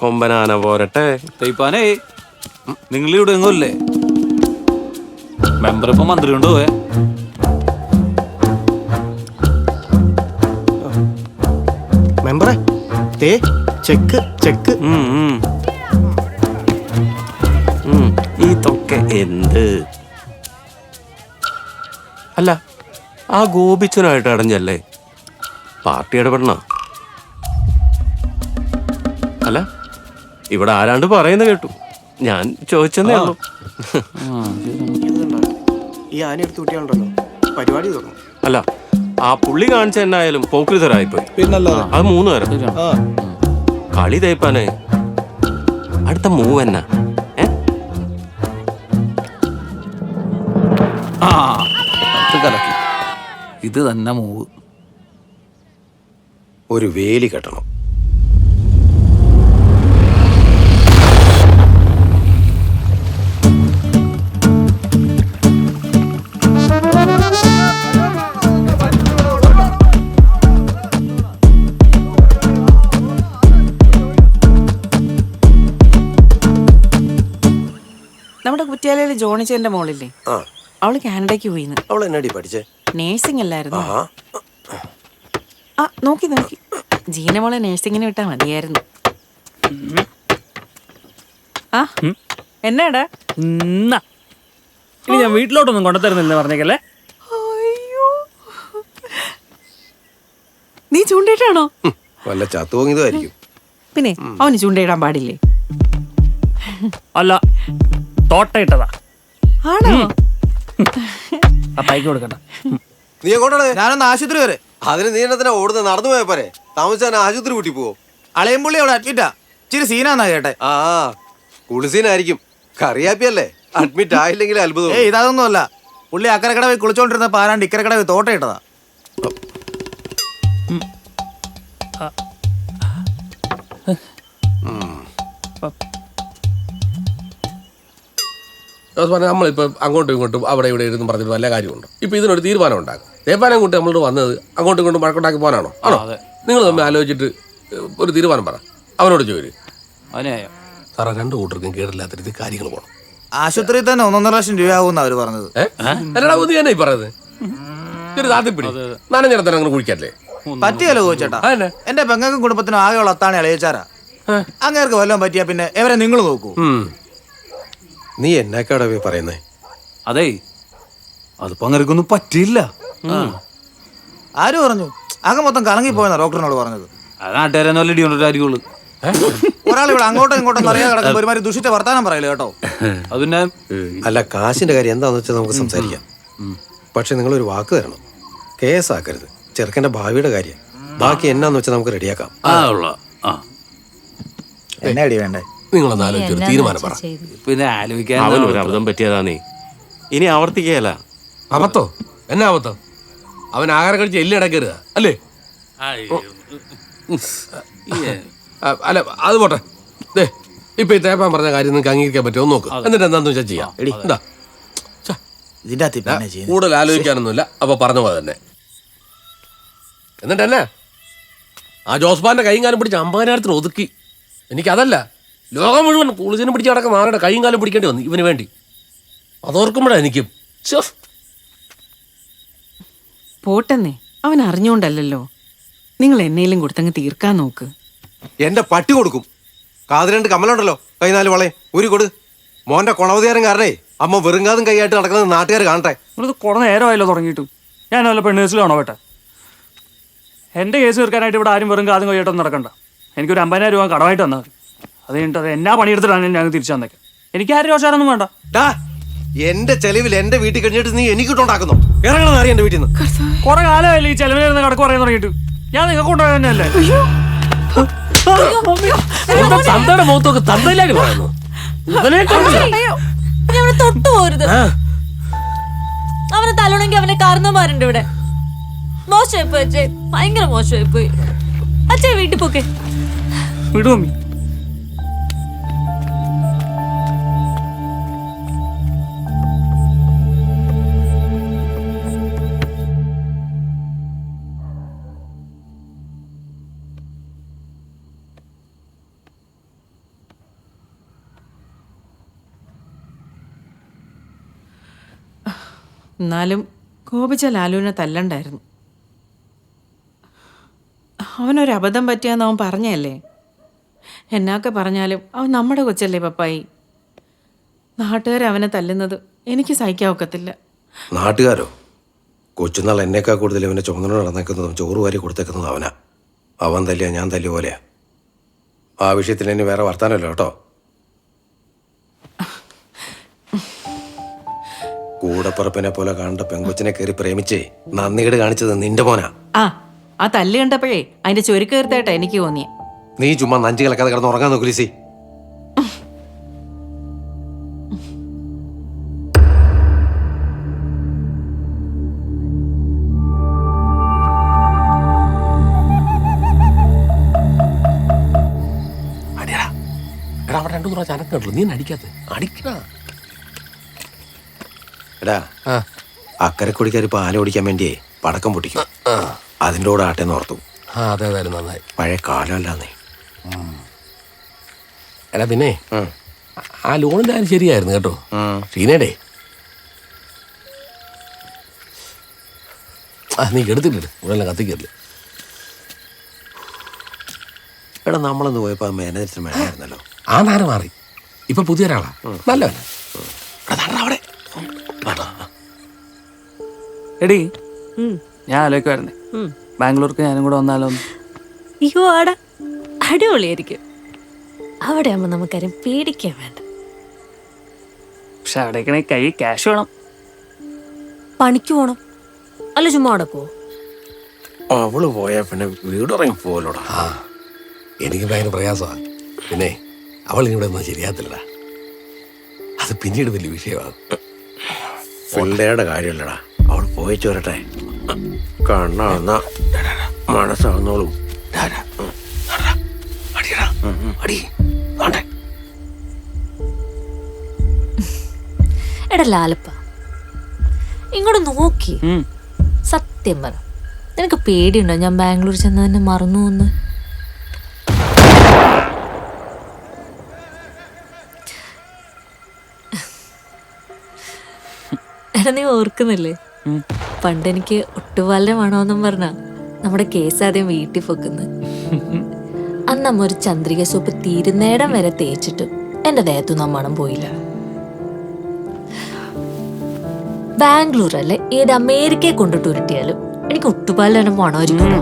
കൊമ്പനാന പോരട്ടെ. തേയ്പ്പാനേ നിങ്ങളിവിടെ എങ്ങല്ലേ? മെമ്പർ ഇപ്പൊ മന്ത്രി കൊണ്ട് പോയേ. മെമ്പറെ ചെക്ക് ചെക്ക്. ഇതൊക്കെ എന്ത്? അല്ല, ആ ഗോപിച്ചനായിട്ട് അടഞ്ഞല്ലേ പാർട്ടി ഇടപെടണ? അല്ല, ഇവിടെ ആരാണ്ട് പറയുന്ന കേട്ടു, ഞാൻ ചോദിച്ചെന്നേ ഉള്ളൂ. ഈ ആന എടുത്ത് കുട്ടികളുണ്ടല്ലോ, പരിപാടി തുടങ്ങും. അല്ല, ആ പുള്ളി കാണിച്ച എന്നായാലും പോക്രിതരായിപ്പോയി. പിന്നല്ല, അത് 3 നേരം കളി തേപ്പാനേ. അടുത്ത മൂവ് എന്നാ? കലക്കി. ഇത് തന്നെ മൂവ്. ഒരു വേലി കെട്ടണം. നമ്മുടെ കുറ്റിയാലയിലെ ജോണിച്ചേന്റെ മോളില്ലേ, അവള് കാനഡയ്ക്ക് പോയിന്ന്. അവൾ എന്നാടി പഠിച്ചേ? നേഴ്സിംഗ് അല്ലായിരുന്നു. ആ നോക്കി നോക്കി, ജീനമോളെ നേഴ്സിങ്ങിന് വിട്ടാ മതിയായിരുന്നു. ആ എന്നാടാ? ഇനി ഞാൻ വീട്ടിലോട്ടൊന്നും കൊണ്ടുതരുന്നില്ല പറഞ്ഞേക്കല്ലേ. നീ ചൂണ്ടയിട്ടാണോ? വല്ല ചത്തുപോങ്ങിയതായിരിക്കും. പിന്നെ അവന് ചൂണ്ടയിടാൻ പാടില്ലേ? അല്ല, തോട്ടയിട്ടതാ. ആണോ? പൈക്ക് കൊടുക്കണ്ട. നീ എങ്ങോട്ടാണ്? ഞാനൊന്ന് ആശുപത്രി വരെ. അതിന് നീ എന്നതിനാ ഓടുന്ന? നടന്നു പോയ പോരെ? താമസിച്ചാൽ ആശുപത്രി കൂട്ടി പോവോ? അളയമ്പുള്ളി അവിടെ അഡ്മിറ്റാ. ഇച്ചിരി സീനാന്നാ കേട്ടെ. ആ കുളിസീനായിരിക്കും. കറിയാപ്പിയല്ലേ? അഡ്മിറ്റ് ആയില്ലെങ്കിൽ അത്ഭുതം. ഇതൊന്നും അല്ല, പുള്ളി അക്കരക്കട പോയി കുളിച്ചോണ്ടിരുന്ന പാരാണ്ട് ഇക്കരക്കട പോയി തോട്ടയിട്ടതാ. നമ്മളിപ്പോൾ അങ്ങോട്ടും ഇങ്ങോട്ടും അവിടെ ഇവിടെ ഇരുന്ന് പറഞ്ഞിട്ട് വല്ല കാര്യമുണ്ട്. ഇപ്പം ഇതിനൊരു തീരുമാനം ഉണ്ടാകും. തേപ്പാനം കൂട്ടി നമ്മളോട് വന്നത് അങ്ങോട്ടും ഇങ്ങോട്ടും വഴക്കുണ്ടാക്കി പോകാനാണോ? ആണോ? നിങ്ങൾ തമ്മിൽ ആലോചിച്ചിട്ട് ഒരു തീരുമാനം പറ. അവനോട് ചോദിച്ചു. സാറേ, 2 കൂട്ടർക്കും കേടില്ലാത്ത രീതിയിൽ കാര്യങ്ങൾ പോകണം. ആശുപത്രിയിൽ തന്നെ 1.5 ലക്ഷം രൂപയാകുമെന്നാ അവര് പറഞ്ഞത്. എന്നടാ ബുദ്ധി തന്നെ ഈ പറയുന്നത്? ഇതൊരു താത്തിപ്പിടി നനഞ്ഞിടത്തന്നെ അങ്ങനെ കുഴിക്കല്ലേ? പറ്റിയല്ലോ ചോദിച്ചേട്ടാ. എന്റെ പെങ്ങൾക്കും കുടുംബത്തിനും ആകെയുള്ള അത്താണി അളയിച്ചാരാ. അങ്ങേർക്ക് വല്ലതും പറ്റിയാ പിന്നെ എവരെ നിങ്ങൾ നോക്കൂ. നീ എന്നാക്കാടാ പറയുന്നേ? അതേ, അതിപ്പോ അങ്ങനെയൊന്നും പറ്റില്ല. ആര് പറഞ്ഞു? ആകെ മൊത്തം കറങ്ങിപ്പോയെന്നാ ഡോക്ടറിനോട് പറഞ്ഞത്. അത് നാട്ടുകാരെന്നോ ഇടിയോണ്ടായിരിക്കുള്ളൂ. ഒരാൾ ഇവിടെ അങ്ങോട്ടും ഇങ്ങോട്ടും അറിയാതെ കിടക്കുമ്പോ ഒരുമാതിരി ദുഷിച്ച വർത്താനം പറയില്ല കേട്ടോ. അത് പിന്നെ അല്ല, കാശിന്റെ കാര്യം എന്താന്ന് വെച്ചാൽ നമുക്ക് സംസാരിക്കാം. പക്ഷെ നിങ്ങളൊരു വാക്ക് തരണം. കേസാക്കരുത്. ചെറുക്കന്റെ ഭാവിയുടെ കാര്യം. ബാക്കി എന്നാന്ന് വെച്ചാൽ നമുക്ക് റെഡിയാക്കാം. എന്നാ ഐഡിയ വേണ്ടേ? നിങ്ങളൊന്ന് ആലോചിച്ചൊരു തീരുമാനം പറ. പിന്നെ ആലോചിക്കാൻ അവനൊരു അബദ്ധം പറ്റിയതാ. നീ ഇനി ആവർത്തിക്കുകയല്ല. അബദ്ധോ? എന്നാ അബദ്ധം? അവൻ ആഹാരം കഴിച്ച് എല്ലിടക്കരുത് അല്ലേ? അല്ല, അത് പോട്ടെ. ഇപ്പൊ ഈ തേപ്പാൻ പറഞ്ഞ കാര്യം നിങ്ങൾക്ക് അംഗീകരിക്കാൻ പറ്റുമോ നോക്ക്. എന്നിട്ട് എന്താന്ന് വെച്ചാൽ ചെയ്യാം. കൂടുതൽ ആലോചിക്കാനൊന്നുമില്ല. അപ്പൊ പറഞ്ഞ പോലെ തന്നെ. എന്നിട്ട് എന്നാ ആ ജോസ്ബാന്റെ കൈയും കാലം പിടിച്ച് 50,000 ഒതുക്കി. എനിക്കതല്ല, ലോകം മുഴുവൻ പോലീസിനെ പിടിച്ച് നടക്കുന്ന ആരുടെ കൈയും കാലം പിടിക്കേണ്ടി വന്നു ഇവന് വേണ്ടി. അതോർക്കുമ്പോഴാണ് എനിക്കും. പോട്ടെന്നേ, അവൻ അറിഞ്ഞോണ്ടല്ലോ. നിങ്ങൾ എന്നേലും കൊടുത്തങ്ങ് തീർക്കാൻ നോക്ക്. എന്റെ പട്ടി കൊടുക്കും. കാത് 2 കമ്മലുണ്ടല്ലോ, കൈ 4 വളയും ഊരി കൊടു. മോന്റെ കൊണവതികാരം കാരണേ അമ്മ വെറുങ്കാതും കൈയായിട്ട് നടക്കുന്നത് നാട്ടുകാർ കാണട്ടെ. നിങ്ങളിത് കുറെ നേരമായല്ലോ തുടങ്ങിയിട്ടു. ഞാൻ വല്ല പെണ്ണേഴ്സിലാണോ വേട്ടെ? എൻ്റെ കേസ് തീർക്കാനായിട്ട് ഇവിടെ ആരും വെറും കാതും കൈയായിട്ടൊന്നും നടക്കണ്ട. എനിക്കൊരു 50,000 രൂപ കടമായിട്ട് തന്നാൽ മതി. അത് കഴിഞ്ഞിട്ട് അത് എന്നാ പണിയെടുത്തിട്ടാണ് ഞാൻ തിരിച്ചു തന്നേക്കാം. എനിക്ക് ആരും രോഷാനൊന്നും വേണ്ട. എന്റെ ചെലവിൽ എന്റെ വീട്ടിൽ കഴിഞ്ഞിട്ട് നീ എനിക്കിട്ടുണ്ടാക്കുന്നു. ഇറങ്ങണം അറിയാം എന്റെ വീട്ടിൽ നിന്ന്. കുറെ കാലമായില്ലേ ഈ ചെലവിലിരുന്ന് കടക്ക് പറയാൻ തുടങ്ങിയിട്ട്. ഞാൻ നിങ്ങൾക്ക് കൊണ്ടുപോയ തന്നെയല്ലേ? തന്തയുടെ മുഖത്തൊക്കെ തന്തയിലായി പറയുന്നു. തൊട്ടു പോരുത്. അവനെ തല്ലണമെങ്കിൽ അവന്റെ കാരണന്മാരുണ്ട് ഇവിടെ. മോശമായിപ്പോയി അച്ഛേ, ഭയങ്കര മോശമായിപ്പോയി. അച്ഛേ വീട്ടിൽ പോക്കെ. വിടുമമ്മി. എന്നാലും കോപിച്ച ലാലുവിനെ തല്ലണ്ടായിരുന്നു. അവനൊരു അബദ്ധം പറ്റിയാന്ന് അവൻ പറഞ്ഞല്ലേ. എന്നൊക്കെ പറഞ്ഞാലും അവൻ നമ്മുടെ കൊച്ചല്ലേ പപ്പായി. നാട്ടുകാർ അവനെ തല്ലുന്നത് എനിക്ക് സഹിക്കാൻ ഒക്കത്തില്ല. നാട്ടുകാരോ? കൊച്ചുനാൾ എന്നേക്കാൾ കൂടുതൽ ഇവനെ ചുമന്നു നടന്നേക്കുന്നതും ചോറ് വാരി കൊടുത്തേക്കുന്നതും അവനാ. അവൻ തല്ലിയ ഞാൻ തല്ലിയ പോലെയാ. ആ വിഷയത്തിൽ ഇനി വേറെ വർത്താനമല്ലോ കേട്ടോ. കൂടപ്പുറപ്പിനെ പോലെ കാണേണ്ട പെങ്കൊച്ചിനെ കയറി പ്രേമിച്ചേ നന്ദികേട് കാണിച്ചത് നിന്റെ മോനാ. ആ തല്ല് കണ്ടപ്പോഴേ അതിന്റെ ചൊരുക്ക് തീർത്തായിട്ടാ എനിക്ക് തോന്നിയ. നീ ചുമ്മാ നഞ്ചു കിളക്കാതെ കിടന്ന് ഉറങ്ങാൻ നോക്കൂ ലിസി. എടാ അവിടെ 2 പ്രാവശ്യം അനക്കണ്ടല്ലോ, നീ അടിക്കാത്ത അടിക്കണ. എടാ അക്കരെ കുടിക്കാർ പാല ഓടിക്കാൻ വേണ്ടിയേ പടക്കം പൊട്ടിക്കും. അതിൻ്റെ കൂടെ ആട്ടേന്ന് ഓർത്തു. അതെ അതായാലും നന്നായി. പഴയ കാലമല്ലാന്നേ. എടാ പിന്നെ ആ ലോണിന്റെ കാര്യം ശരിയായിരുന്നു കേട്ടോ. ഷീനയുടെ നീ എടുത്തിട്ടില്ല, ഇവിടെ കത്തിക്കല്ലേ. എടാ നമ്മളൊന്ന് പോയപ്പോ മാനേജർ വേണമായിരുന്നല്ലോ. ആ നാട് മാറി, ഇപ്പൊ പുതിയ ഒരാളാ, നല്ലവനാ. അവിടെ എടി ഞാൻ ആലോചിക്കുമായിരുന്നേ, ബാംഗ്ലൂർക്ക് ഞാനും കൂടെ വന്നാലോ? അയ്യോ ആടാ, അടിപൊളിയായിരിക്കും. അവിടെ ആകുമ്പോ നമുക്കാരും പേടിക്കാൻ വേണ്ട. പക്ഷെ അവിടേക്കണേ കൈ ക്യാഷ് വേണം. പണിക്ക് പോണം, അല്ല ചുമ്മാ അവിടെ പോ. അവള് പോയാ പിന്നെ വീടിറങ്ങി പോലോടാ. എനിക്ക് ഭയങ്കര പ്രയാസമാണ്. പിന്നെ അവൾ ഇവിടെ ഒന്നും ശരിയാത്തില്ലടാ, അത് പിന്നീട് വലിയ വിഷയമാണ്. പിള്ളേരുടെ കാര്യമല്ലടാ, അവൾ പോയിച്ചു വരട്ടെ. കണ്ണാവുന്ന മനസ്സാവുന്നോളും. എടാ ലാലപ്പ, ഇങ്ങോട്ട് നോക്കി സത്യം പറ, നിനക്ക് പേടിയുണ്ടോ ഞാൻ ബാംഗ്ലൂർ ചെന്ന് തന്നെ മറന്നു എന്ന്? എടാ നീ ഓർക്കുന്നില്ലേ പണ്ട് എനിക്ക് ഒട്ടുപാലിനെ വേണമെന്നും പറഞ്ഞ നമ്മുടെ കേസ് ആദ്യം വീട്ടിൽ പൊക്കുന്നത്. അന്ന് അമ്മ ഒരു ചന്ദ്രിക സോപ്പ് തീരുന്നേടം വരെ തേച്ചിട്ടും എന്റെ ദേഹത്തൊന്നും മണം പോയില്ല. ബാംഗ്ലൂർ അല്ലെ ഏത് അമേരിക്കയെ കൊണ്ടിട്ട് ഉരുട്ടിയാലും എനിക്ക് ഒട്ടുപാലിനെ മണമായിരിക്കും.